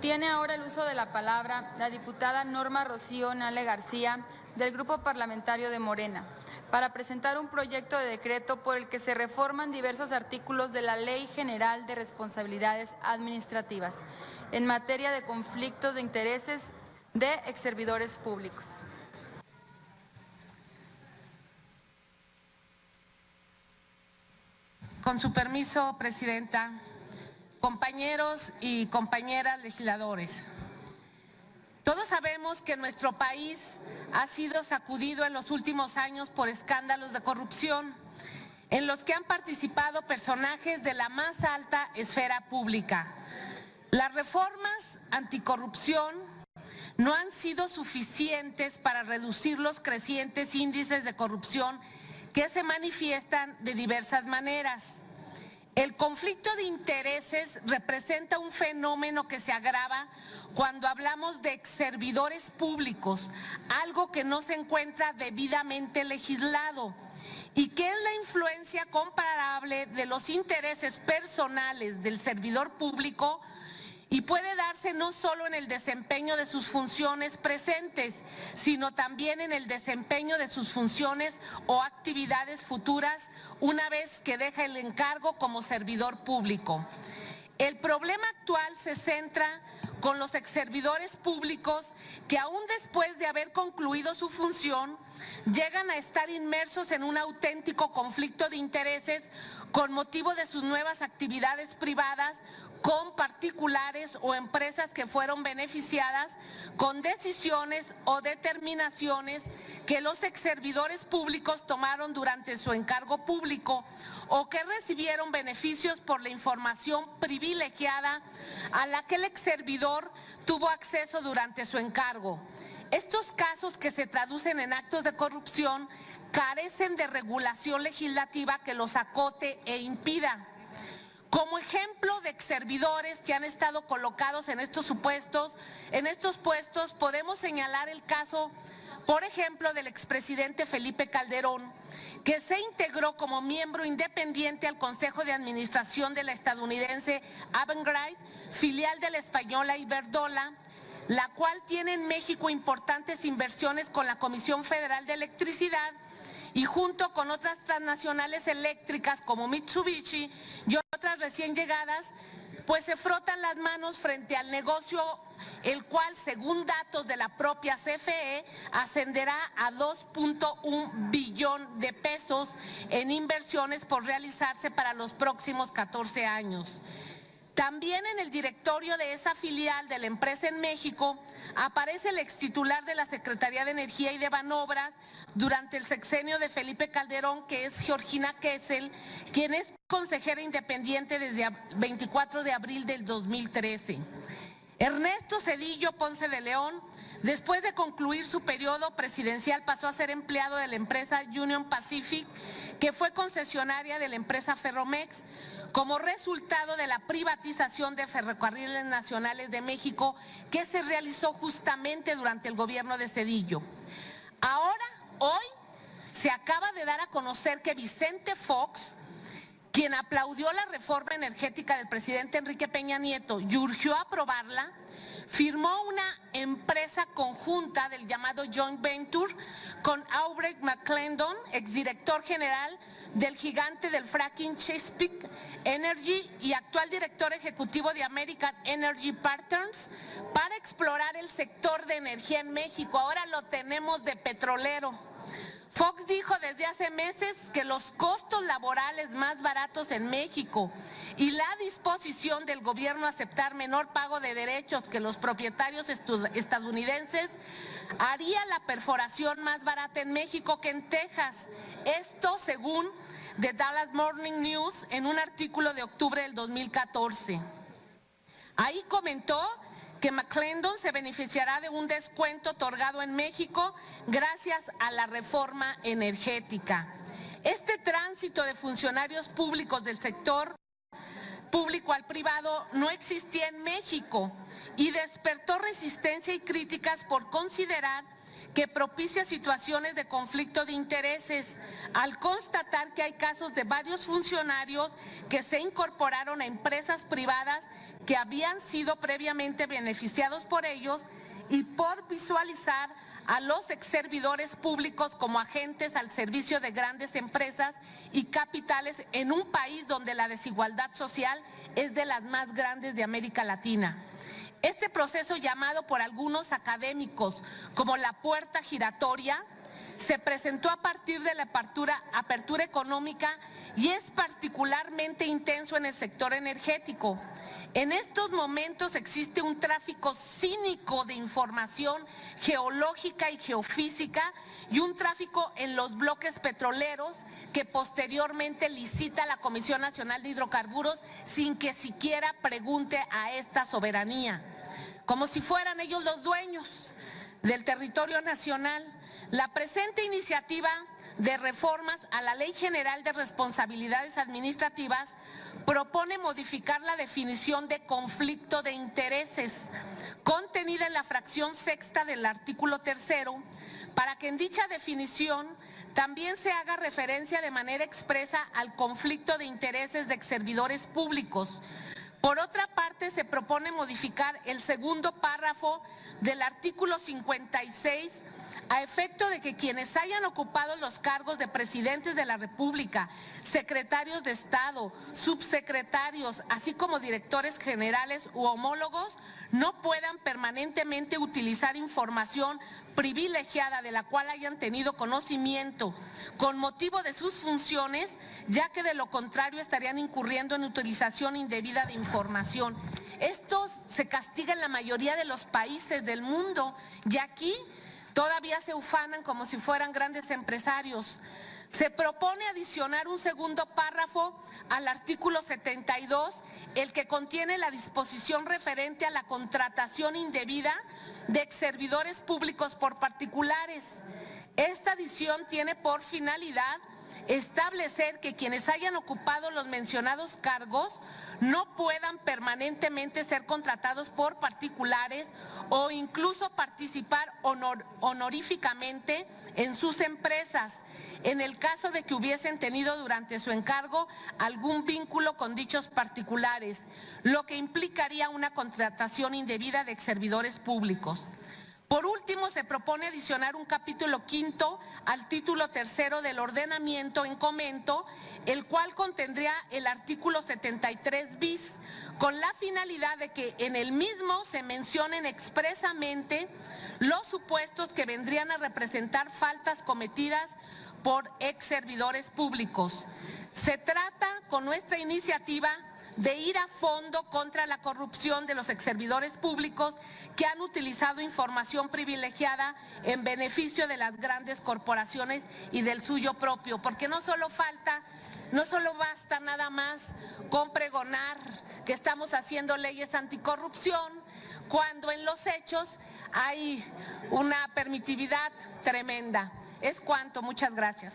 Tiene ahora el uso de la palabra la diputada Norma Rocío Nale García, del Grupo Parlamentario de Morena, para presentar un proyecto de decreto por el que se reforman diversos artículos de la Ley General de Responsabilidades Administrativas en materia de conflictos de intereses de exservidores públicos. Con su permiso, Presidenta, compañeros y compañeras legisladores, todos sabemos que nuestro país ha sido sacudido en los últimos años por escándalos de corrupción en los que han participado personajes de la más alta esfera pública. Las reformas anticorrupción no han sido suficientes para reducir los crecientes índices de corrupción que se manifiestan de diversas maneras. El conflicto de intereses representa un fenómeno que se agrava cuando hablamos de exservidores públicos, algo que no se encuentra debidamente legislado y que es la influencia comparable de los intereses personales del servidor público y puede darse no solo en el desempeño de sus funciones presentes, sino también en el desempeño de sus funciones o actividades futuras una vez que deja el encargo como servidor público. El problema actual se centra con los exservidores públicos que aún después de haber concluido su función, llegan a estar inmersos en un auténtico conflicto de intereses con motivo de sus nuevas actividades privadas con particulares o empresas que fueron beneficiadas con decisiones o determinaciones que los exservidores públicos tomaron durante su encargo público o que recibieron beneficios por la información privilegiada a la que el exservidor tuvo acceso durante su encargo. Estos casos que se traducen en actos de corrupción carecen de regulación legislativa que los acote e impida. Como ejemplo de exservidores que han estado colocados en estos puestos, podemos señalar el caso, por ejemplo, del expresidente Felipe Calderón, que se integró como miembro independiente al Consejo de Administración de la estadounidense Avangrid, filial de la española Iberdrola, la cual tiene en México importantes inversiones con la Comisión Federal de Electricidad y junto con otras transnacionales eléctricas como Mitsubishi y otras recién llegadas, pues se frotan las manos frente al negocio, el cual, según datos de la propia CFE, ascenderá a 2.1 billón de pesos en inversiones por realizarse para los próximos 14 años. También en el directorio de esa filial de la empresa en México aparece el extitular de la Secretaría de Energía y de Banobras durante el sexenio de Felipe Calderón, que es Georgina Kessel, quien es consejera independiente desde el 24 de abril del 2013. Ernesto Zedillo Ponce de León, después de concluir su periodo presidencial, pasó a ser empleado de la empresa Union Pacific, que fue concesionaria de la empresa Ferromex, como resultado de la privatización de Ferrocarriles Nacionales de México que se realizó justamente durante el gobierno de Zedillo. Ahora, hoy, se acaba de dar a conocer que Vicente Fox, quien aplaudió la reforma energética del presidente Enrique Peña Nieto y urgió a aprobarla, firmó una empresa conjunta del llamado Joint Venture con Aubrey McClendon, exdirector general del gigante del fracking Chesapeake Energy y actual director ejecutivo de American Energy Partners, para explorar el sector de energía en México. Ahora lo tenemos de petrolero. Fox dijo desde hace meses que los costos laborales más baratos en México y la disposición del gobierno a aceptar menor pago de derechos que los propietarios estadounidenses haría la perforación más barata en México que en Texas. Esto según The Dallas Morning News en un artículo de octubre del 2014. Ahí comentó que McClendon se beneficiará de un descuento otorgado en México gracias a la reforma energética. Este tránsito de funcionarios públicos del sector público al privado no existía en México y despertó resistencia y críticas por considerar que propicia situaciones de conflicto de intereses, al constatar que hay casos de varios funcionarios que se incorporaron a empresas privadas que habían sido previamente beneficiados por ellos y por visualizar a los exservidores públicos como agentes al servicio de grandes empresas y capitales en un país donde la desigualdad social es de las más grandes de América Latina. Este proceso, llamado por algunos académicos como la puerta giratoria, se presentó a partir de la apertura económica y es particularmente intenso en el sector energético. En estos momentos existe un tráfico cínico de información geológica y geofísica y un tráfico en los bloques petroleros que posteriormente licita la Comisión Nacional de Hidrocarburos sin que siquiera pregunte a esta soberanía, como si fueran ellos los dueños del territorio nacional. La presente iniciativa de reformas a la Ley General de Responsabilidades Administrativas propone modificar la definición de conflicto de intereses contenida en la fracción sexta del artículo 3º, para que en dicha definición también se haga referencia de manera expresa al conflicto de intereses de exservidores públicos. Por otra parte, se propone modificar el segundo párrafo del artículo 56 a efecto de que quienes hayan ocupado los cargos de presidentes de la República, secretarios de Estado, subsecretarios, así como directores generales u homólogos, no puedan permanentemente utilizar información privilegiada de la cual hayan tenido conocimiento con motivo de sus funciones, ya que de lo contrario estarían incurriendo en utilización indebida de información. Esto se castiga en la mayoría de los países del mundo y aquí todavía se ufanan como si fueran grandes empresarios. Se propone adicionar un segundo párrafo al artículo 72, el que contiene la disposición referente a la contratación indebida de exservidores públicos por particulares. Esta adición tiene por finalidad establecer que quienes hayan ocupado los mencionados cargos no puedan permanentemente ser contratados por particulares o incluso participar honoríficamente en sus empresas, en el caso de que hubiesen tenido durante su encargo algún vínculo con dichos particulares, lo que implicaría una contratación indebida de exservidores públicos. Por último, se propone adicionar un capítulo quinto al título tercero del ordenamiento en comento, el cual contendría el artículo 73 bis, con la finalidad de que en el mismo se mencionen expresamente los supuestos que vendrían a representar faltas cometidas por exservidores públicos. Se trata, con nuestra iniciativa, de ir a fondo contra la corrupción de los exservidores públicos que han utilizado información privilegiada en beneficio de las grandes corporaciones y del suyo propio, porque no solo basta nada más con pregonar que estamos haciendo leyes anticorrupción, cuando en los hechos hay una permitividad tremenda. Es cuanto, muchas gracias.